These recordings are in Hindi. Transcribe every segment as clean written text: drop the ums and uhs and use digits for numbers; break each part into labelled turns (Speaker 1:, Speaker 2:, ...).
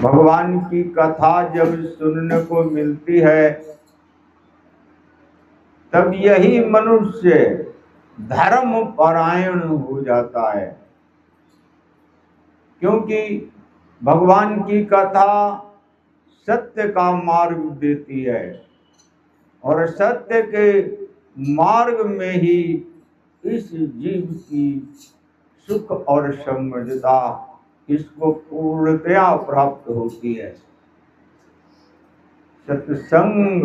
Speaker 1: भगवान की कथा जब सुनने को मिलती है तब यही मनुष्य धर्म परायण हो जाता है, क्योंकि भगवान की कथा सत्य का मार्ग देती है और सत्य के मार्ग में ही इस जीव की सुख और समृद्धता इसको पूर्णतया प्राप्त होती है। सत्संग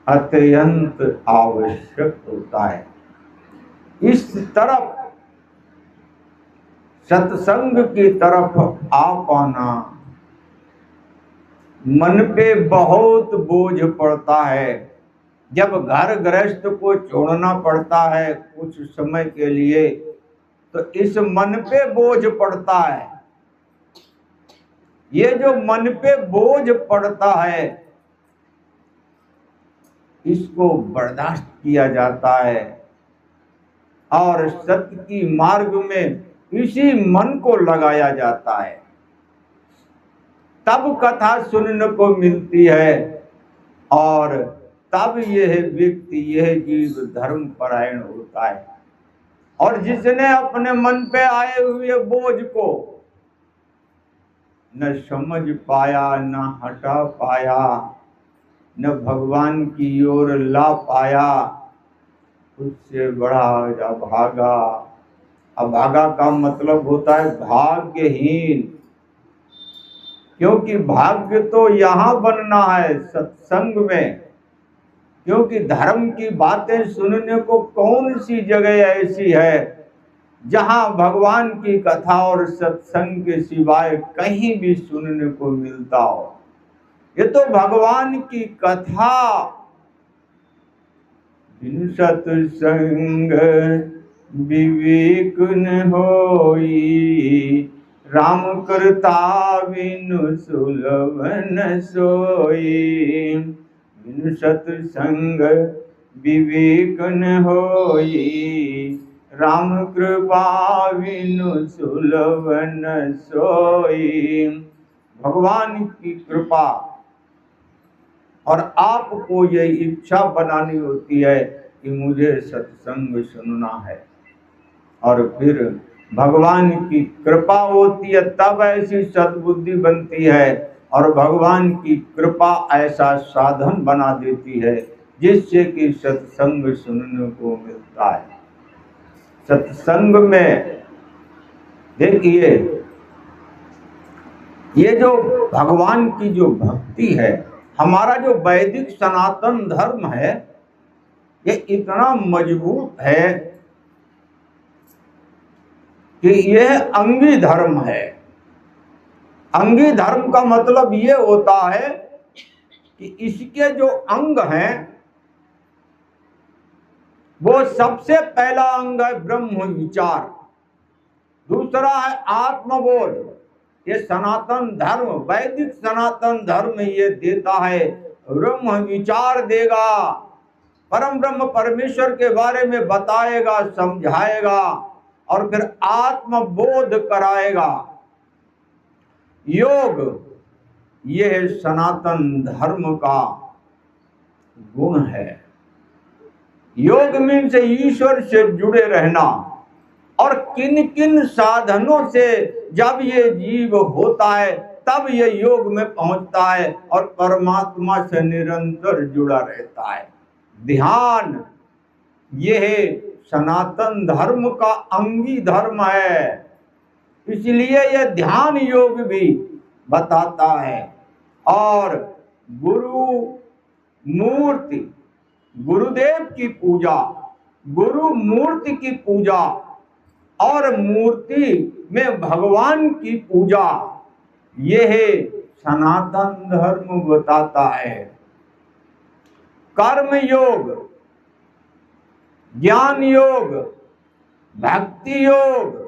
Speaker 1: अत्यंत आवश्यक होता है। इस तरफ सत्संग की तरफ आ पाना, मन पे बहुत बोझ पड़ता है। जब घर गृहस्थ को छोड़ना पड़ता है कुछ समय के लिए, तो इस मन पे बोझ पड़ता है। ये जो मन पे बोझ पड़ता है इसको बर्दाश्त किया जाता है और सत्य की मार्ग में इसी मन को लगाया जाता है। तब कथा सुनने को मिलती है और तब यह व्यक्ति, यह जीव धर्म परायण होता है। और जिसने अपने मन पे आए हुए बोझ को न समझ पाया, न हटा पाया, न भगवान की ओर ला पाया, उससे बड़ा अभागा। अभागा का मतलब होता है भाग्यहीन, क्योंकि भाग्य तो यहाँ बनना है सत्संग में। क्योंकि धर्म की बातें सुनने को कौन सी जगह ऐसी है जहाँ भगवान की कथा और सत्संग के सिवाय कहीं भी सुनने को मिलता हो। ये तो भगवान की कथा। बिनु सत्संग विवेक न होई, राम करता बिनु सुलभ न सोई। बिनु सत्संग विवेक न होई, राम कृपा बिनु सुलभ न सोई। भगवान की कृपा, और आपको ये इच्छा बनानी होती है कि मुझे सत्संग सुनना है, और फिर भगवान की कृपा होती है तब ऐसी सद्बुद्धि बनती है और भगवान की कृपा ऐसा साधन बना देती है जिससे कि सत्संग सुनने को मिलता है। सत्संग में देखिए, ये जो भगवान की जो भक्ति है, हमारा जो वैदिक सनातन धर्म है, ये इतना मजबूत है कि यह अंगी धर्म है। अंगी धर्म का मतलब ये होता है कि इसके जो अंग हैं, वो सबसे पहला अंग है ब्रह्म विचार, दूसरा है आत्मबोध। ये सनातन धर्म, वैदिक सनातन धर्म ये देता है। ब्रह्म विचार देगा, परम ब्रह्म परमेश्वर के बारे में बताएगा, समझाएगा और फिर आत्मबोध कराएगा। योग, यह सनातन धर्म का गुण है। योग मीन से ईश्वर से जुड़े रहना, और किन किन साधनों से जब ये जीव होता है तब ये योग में पहुंचता है और परमात्मा से निरंतर जुड़ा रहता है। ध्यान, यह सनातन धर्म का अंगी धर्म है, इसलिए यह ध्यान योग भी बताता है। और गुरु मूर्ति, गुरुदेव की पूजा, गुरु मूर्ति की पूजा और मूर्ति में भगवान की पूजा, यह सनातन धर्म बताता है। कर्म योग, ज्ञान योग, भक्ति योग,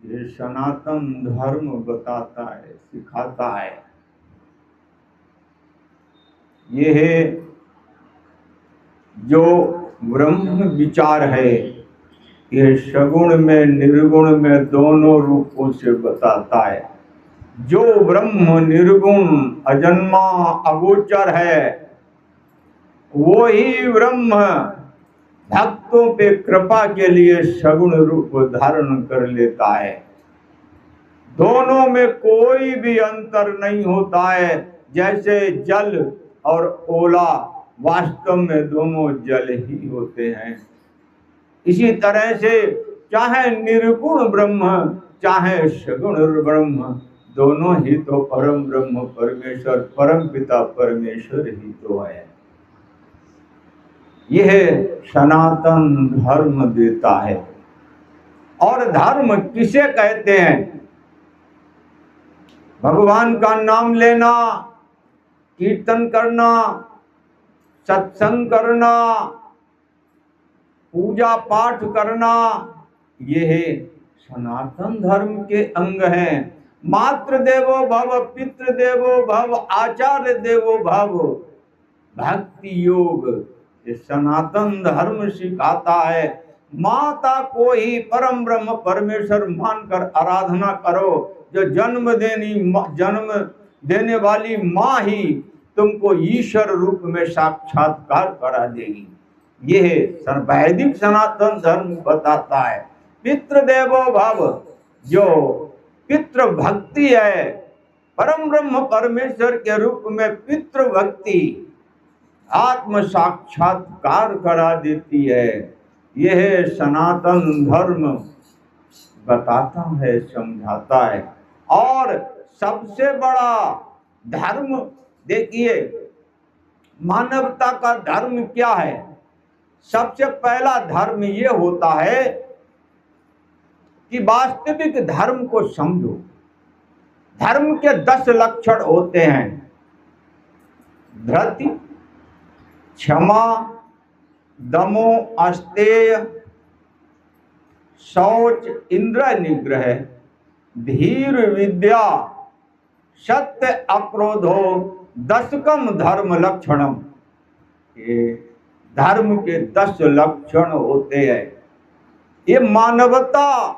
Speaker 1: ये सनातन धर्म बताता है, सिखाता है। यह जो ब्रह्म विचार है, ये सगुण में निर्गुण में दोनों रूपों से बताता है। जो ब्रह्म निर्गुण अजन्मा अगोचर है, वो ही ब्रह्म भक्तों पे कृपा के लिए सगुण रूप धारण कर लेता है। दोनों में कोई भी अंतर नहीं होता है। जैसे जल और ओला वास्तव में दोनों जल ही होते हैं, इसी तरह से चाहे निर्गुण ब्रह्म चाहे सगुण ब्रह्म, दोनों ही तो परम ब्रह्म परमेश्वर परम पिता परमेश्वर ही तो है। यह सनातन धर्म देता है। और धर्म किसे कहते हैं? भगवान का नाम लेना, कीर्तन करना, सत्संग करना, पूजा पाठ करना, ये सनातन धर्म के अंग हैं। मातृ देवो भव, पितृ देवो भव, आचार्य देवो भव। भक्ति योग ये सनातन धर्म सिखाता है। माता को ही परम ब्रह्म परमेश्वर मानकर आराधना करो। जो जन्म देने वाली माँ ही तुमको ईश्वर रूप में साक्षात्कार करा देगी। यह वैदिक सनातन धर्म बताता है। पितृ देवो भव, जो पितृ भक्ति है, परम ब्रह्म परमेश्वर के रूप में पितृ भक्ति आत्म साक्षात्कार करा देती है। यह सनातन धर्म बताता है, समझाता है। और सबसे बड़ा धर्म देखिए, मानवता का धर्म क्या है? सबसे पहला धर्म ये होता है कि वास्तविक धर्म को समझो। धर्म के 10 लक्षण होते हैं: धृति, क्षमा, दमो, अस्तेय, शौच, इंद्रिय निग्रह, धीर, विद्या, सत्य, अक्रोधो, दशकम धर्म लक्षणम। ये धर्म के 10 लक्षण होते हैं। ये मानवता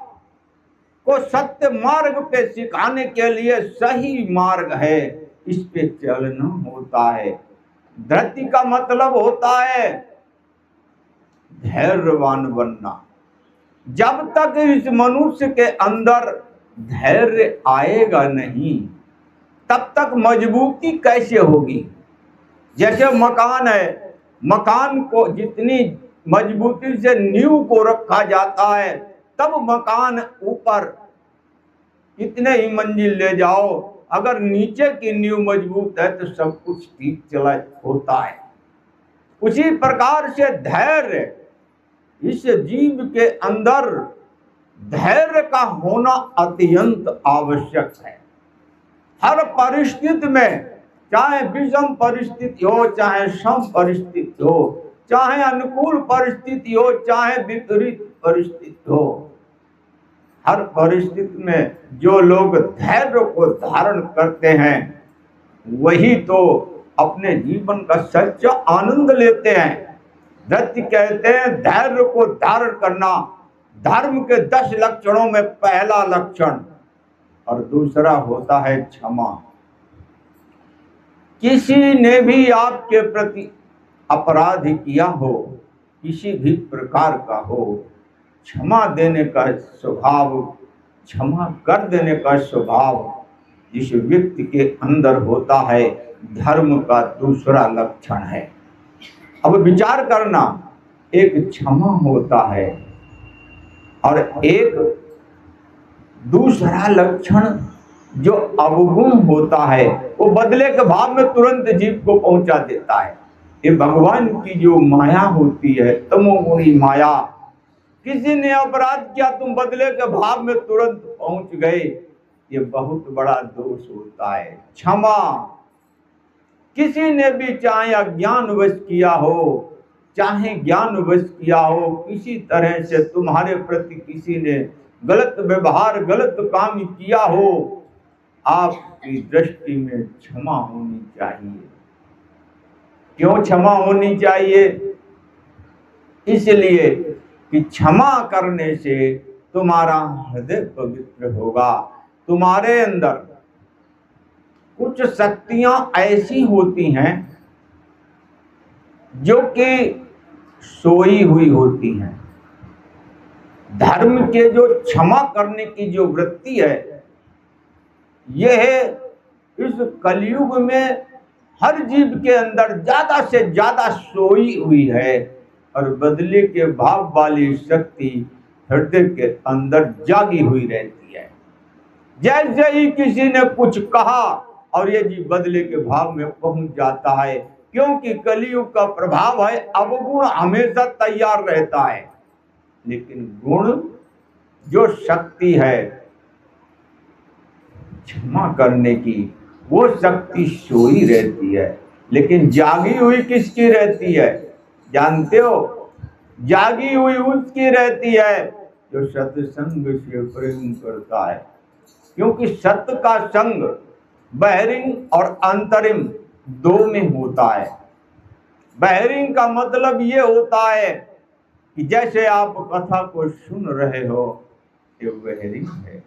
Speaker 1: को सत्य मार्ग पे सिखाने के लिए सही मार्ग है, इस पे चलना होता है। धृति का मतलब होता है धैर्यवान बनना। जब तक इस मनुष्य के अंदर धैर्य आएगा नहीं, तब तक मजबूती कैसे होगी? जैसे मकान है, मकान को जितनी मजबूती से नींव को रखा जाता है, तब मकान ऊपर कितने ही मंजिल ले जाओ, अगर नीचे की नींव मजबूत है तो सब कुछ ठीक चला होता है। उसी प्रकार से धैर्य, इस जीव के अंदर धैर्य का होना अत्यंत आवश्यक है। हर परिस्थिति में, चाहे विषम परिस्थिति हो, चाहे सम परिस्थिति हो, चाहे अनुकूल परिस्थिति हो, चाहे विपरीत परिस्थिति हो, हर परिस्थिति में जो लोग धैर्य को धारण करते हैं, वही तो अपने जीवन का सच्चा आनंद लेते हैं। धृति कहते हैं धैर्य को धारण करना। धर्म के 10 लक्षणों में पहला लक्षण, और दूसरा होता है क्षमा। किसी ने भी आपके प्रति अपराध किया हो, किसी भी प्रकार का हो, क्षमा देने का स्वभाव, क्षमा कर देने का स्वभाव जिस व्यक्ति के अंदर होता है, धर्म का दूसरा लक्षण है। अब विचार करना, एक क्षमा होता है और एक दूसरा लक्षण जो अवगुण होता है, वो बदले के भाव में तुरंत जीव को पहुंचा देता है। ये भगवान की जो माया होती है, तमोगुणी माया। किसी ने अपराध किया, तुम बदले के भाव में तुरंत पहुंच गए, ये बहुत बड़ा दोष होता है। क्षमा, किसी ने भी चाहे अज्ञानवश किया हो, चाहे ज्ञानवश किया हो, किसी तरह से तुम्हारे प्रति किसी ने गलत व्यवहार, गलत काम किया हो, आपकी दृष्टि में क्षमा होनी चाहिए। क्यों क्षमा होनी चाहिए? इसलिए कि क्षमा करने से तुम्हारा हृदय पवित्र होगा। तुम्हारे अंदर कुछ शक्तियां ऐसी होती हैं जो कि सोई हुई होती हैं। धर्म के जो क्षमा करने की जो वृत्ति है, यह इस कलयुग में हर जीव के अंदर ज्यादा से ज्यादा सोई हुई है, और बदले के भाव वाली शक्ति हृदय के अंदर जागी हुई रहती है। जैसे ही किसी ने कुछ कहा और ये जीव बदले के भाव में पहुंच जाता है, क्योंकि कलयुग का प्रभाव है, अवगुण हमेशा तैयार रहता है, लेकिन गुण जो शक्ति है क्षमा करने की, वो शक्ति सोई रहती है। लेकिन जागी हुई किसकी रहती है जानते हो? जागी हुई उसकी रहती है जो सत्संग से प्रेम करता है, क्योंकि सत्य का संग बहिरिंग और अंतरिम दो में होता है। बहिरिंग का मतलब ये होता है कि जैसे आप कथा को सुन रहे हो, ये बहिरिंग है,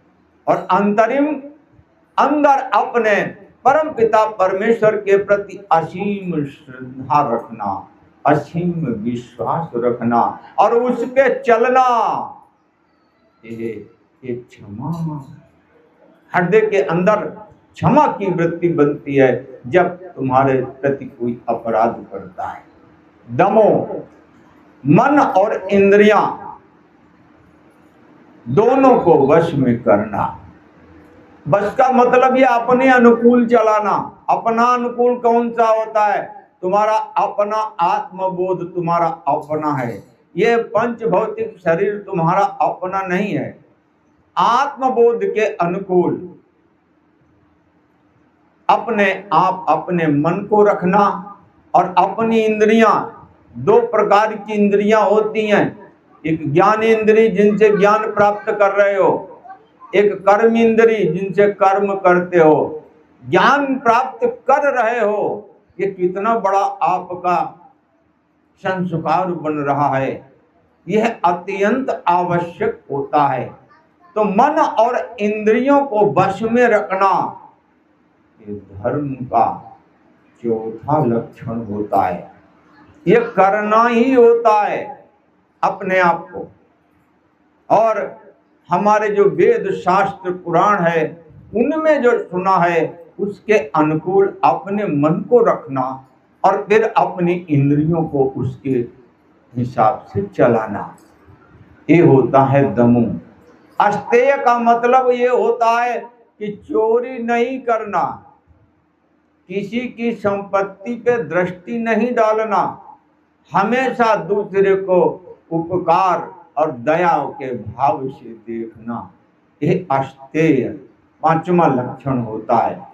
Speaker 1: और अंतरिम अंदर अपने परम पिता परमेश्वर के प्रति असीम श्रद्धा रखना, असीम विश्वास रखना और उस पे चलना, ये क्षमा। हृदय के अंदर क्षमा की वृत्ति बनती है जब तुम्हारे प्रति कोई अपराध करता है। दमो, मन और इंद्रियां दोनों को वश में करना। बस का मतलब ये अपने अनुकूल चलाना। अपना अनुकूल कौन सा होता है? तुम्हारा अपना आत्मबोध तुम्हारा अपना है। ये पंच भौतिक शरीर तुम्हारा अपना नहीं है। आत्मबोध के अनुकूल अपने आप अपने मन को रखना, और अपनी इंद्रियां, दो प्रकार की इंद्रियां होती हैं। एक ज्ञान इंद्रिय जिनसे ज्ञान प्राप्त कर रहे हो, एक कर्म इंद्रिय जिनसे कर्म करते हो। ज्ञान प्राप्त कर रहे हो, ये कितना बड़ा आपका संस्कार बन रहा है, यह अत्यंत आवश्यक होता है। तो मन और इंद्रियों को वश में रखना ये धर्म का चौथा लक्षण होता है। ये करना ही होता है अपने आप को। और हमारे जो वेद शास्त्र पुराण है, उनमें जो सुना है उसके अनुकूल अपने मन को रखना, और फिर अपनी इंद्रियों को उसके हिसाब से चलाना, ये होता है दमु। अस्तेय का मतलब ये होता है कि चोरी नहीं करना, किसी की संपत्ति पे दृष्टि नहीं डालना, हमेशा दूसरे को उपकार और दया के भाव से देखना, ये अस्तेय पांचवा लक्षण होता है।